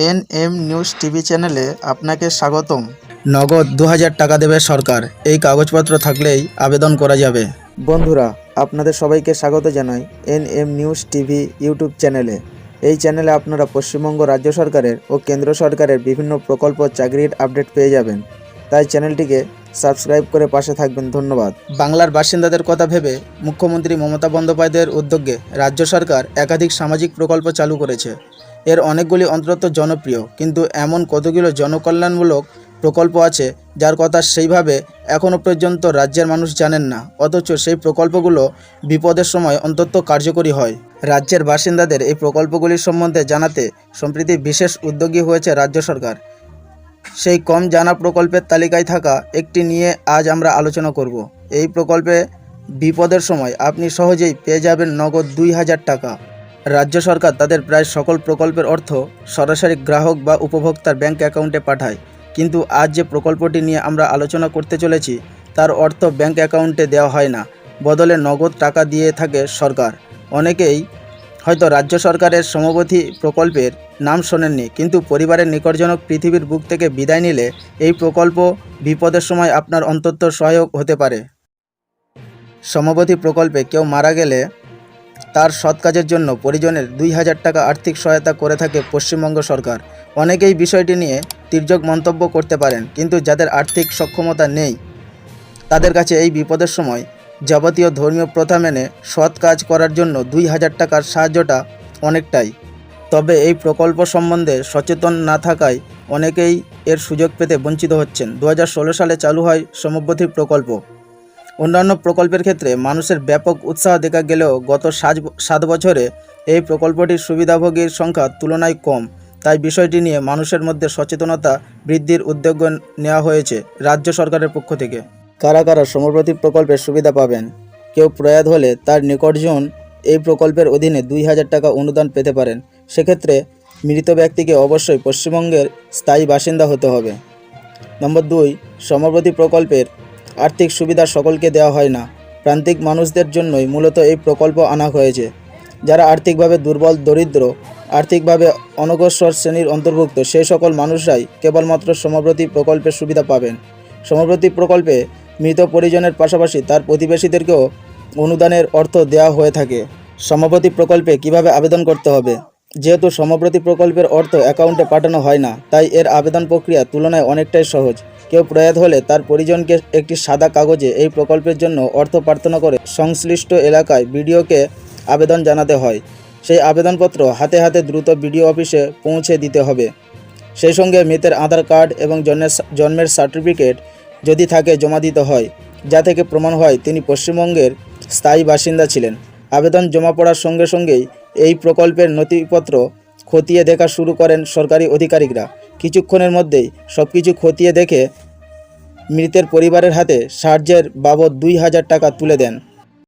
NM news TV চ্যানেলে আপনাকে স্বাগতম। নগদ 2000 টাকা দেবে সরকার, এই কাগজপত্র থাকলেই আবেদন করা যাবে। বন্ধুরা, আপনাদের সবাইকে স্বাগত জানাই এনএম নিউজ টিভি ইউটিউব চ্যানেলে। এই চ্যানেলে আপনারা পশ্চিমবঙ্গ রাজ্য সরকারের ও কেন্দ্র সরকারের বিভিন্ন প্রকল্প চাকরির আপডেট পেয়ে যাবেন, তাই চ্যানেলটিকে সাবস্ক্রাইব করে পাশে থাকবেন। ধন্যবাদ। বাংলার বাসিন্দাদের কথা ভেবে মুখ্যমন্ত্রী মমতা বন্দ্যোপাধ্যায়ের উদ্যোগে রাজ্য সরকার একাধিক সামাজিক প্রকল্প চালু করেছে। এর অনেকগুলি অন্তত জনপ্রিয়, কিন্তু এমন কতগুলো জনকল্যাণমূলক প্রকল্প আছে যার কথা সেইভাবে এখনও পর্যন্ত রাজ্যের মানুষ জানেন না, অথচ সেই প্রকল্পগুলো বিপদের সময় অন্তত কার্যকরী হয়। রাজ্যের বাসিন্দাদের এই প্রকল্পগুলির সম্বন্ধে জানাতে সম্প্রতি বিশেষ উদ্যোগী হয়েছে রাজ্য সরকার। সেই কম জানা প্রকল্পের তালিকায় থাকা একটি নিয়ে আজ আমরা আলোচনা করব। এই প্রকল্পে বিপদের সময় আপনি সহজেই পেয়ে যাবেন নগদ 2000 টাকা। রাজ্য সরকার তাদের প্রায় সকল প্রকল্পের অর্থ সরাসরি গ্রাহক বা উপভোক্তার ব্যাংক অ্যাকাউন্টে পাঠায়, কিন্তু আজ যে প্রকল্পটি নিয়ে আমরা আলোচনা করতে চলেছি তার অর্থ ব্যাংক অ্যাকাউন্টে দেওয়া হয় না, বদলে নগদ টাকা দিয়ে থাকে সরকার। অনেকেই হয়তো রাজ্য সরকারের সমবধি প্রকল্পের নাম শোনেননি, কিন্তু পরিবারের নিকটজনক পৃথিবীর বুক থেকে বিদায় নিলে এই প্রকল্প বিপদের সময় আপনার অন্তত সহায়ক হতে পারে। সমবধি প্রকল্পে কেউ মারা গেলে তার সৎ কাজের জন্য পরিজনের 2000 টাকা আর্থিক সহায়তা করে থাকে পশ্চিমবঙ্গ সরকার। অনেকেই বিষয়টি নিয়ে তির্যক মন্তব্য করতে পারেন, কিন্তু যাদের আর্থিক সক্ষমতা নেই তাদের কাছে এই বিপদের সময় যাবতীয় ধর্মীয় প্রথা মেনে সৎ কাজ করার জন্য 2000 টাকার সাহায্যটা অনেকটাই। তবে এই প্রকল্প সম্বন্ধে সচেতন না থাকায় অনেকেই এর সুযোগ পেতে বঞ্চিত হচ্ছেন। 2016 সালে চালু হয় সমবধি প্রকল্প। অন্যান্য প্রকল্পের ক্ষেত্রে মানুষের ব্যাপক উৎসাহ দেখা গেলেও গত 7 বছরে এই প্রকল্পটির সুবিধাভোগীর সংখ্যা তুলনায় কম, তাই বিষয়টি নিয়ে মানুষের মধ্যে সচেতনতা বৃদ্ধির উদ্যোগ নেওয়া হয়েছে রাজ্য সরকারের পক্ষ থেকে। কারা কারা সমবধি প্রকল্পের সুবিধা পাবেন? কেউ প্রয়াত হলে তার নিকটজন এই প্রকল্পের অধীনে 2000 টাকা অনুদান পেতে পারেন। সেক্ষেত্রে মৃত ব্যক্তিকে অবশ্যই পশ্চিমবঙ্গের স্থায়ী বাসিন্দা হতে হবে। নম্বর 2, সমবধি প্রকল্পের আর্থিক সুবিধা সকলকে দেওয়া হয় না। প্রান্তিক মানুষদের জন্যই মূলত এই প্রকল্প আনা হয়েছে। যারা আর্থিকভাবে দুর্বল, দরিদ্র, আর্থিকভাবে অনগ্রসর শ্রেণীর অন্তর্ভুক্ত, সেই সকল মানুষরাই কেবলমাত্র সমবধি প্রকল্পের সুবিধা পাবেন। সমবধি প্রকল্পে মৃত পরিজনের পাশাপাশি তার প্রতিবেশীদেরকেও অনুদানের অর্থ দেওয়া হয়ে থাকে। সমবধি প্রকল্পে কিভাবে আবেদন করতে হবে? যেহেতু সমবধি প্রকল্পের অর্থ অ্যাকাউন্টে পাঠানো হয় না, তাই এর আবেদন প্রক্রিয়া তুলনায় অনেকটাই সহজ। কেউ প্রয়াত হলে তার পরিজনকে একটি সাদা কাগজে এই প্রকল্পের জন্য অর্থ প্রার্থনা করে সংশ্লিষ্ট এলাকায় বিডিওকে আবেদন জানাতে হয়। সেই আবেদনপত্র হাতে হাতে দ্রুত বিডিও অফিসে পৌঁছে দিতে হবে। সেই সঙ্গে মৃতের আধার কার্ড এবং জন্মের সার্টিফিকেট যদি থাকে জমা দিতে হয়, যা থেকে প্রমাণ হয় তিনি পশ্চিমবঙ্গের স্থায়ী বাসিন্দা ছিলেন। আবেদন জমা পড়ার সঙ্গে সঙ্গেই এই প্রকল্পের নথিপত্র খতিয়ে দেখা শুরু করেন সরকারি আধিকারিকরা। কিছুক্ষণের মধ্যেই সব কিছু খতিয়ে দেখে মৃতের পরিবারের হাতে সাহায্যের বাবদ 2000 টাকা তুলে দেন।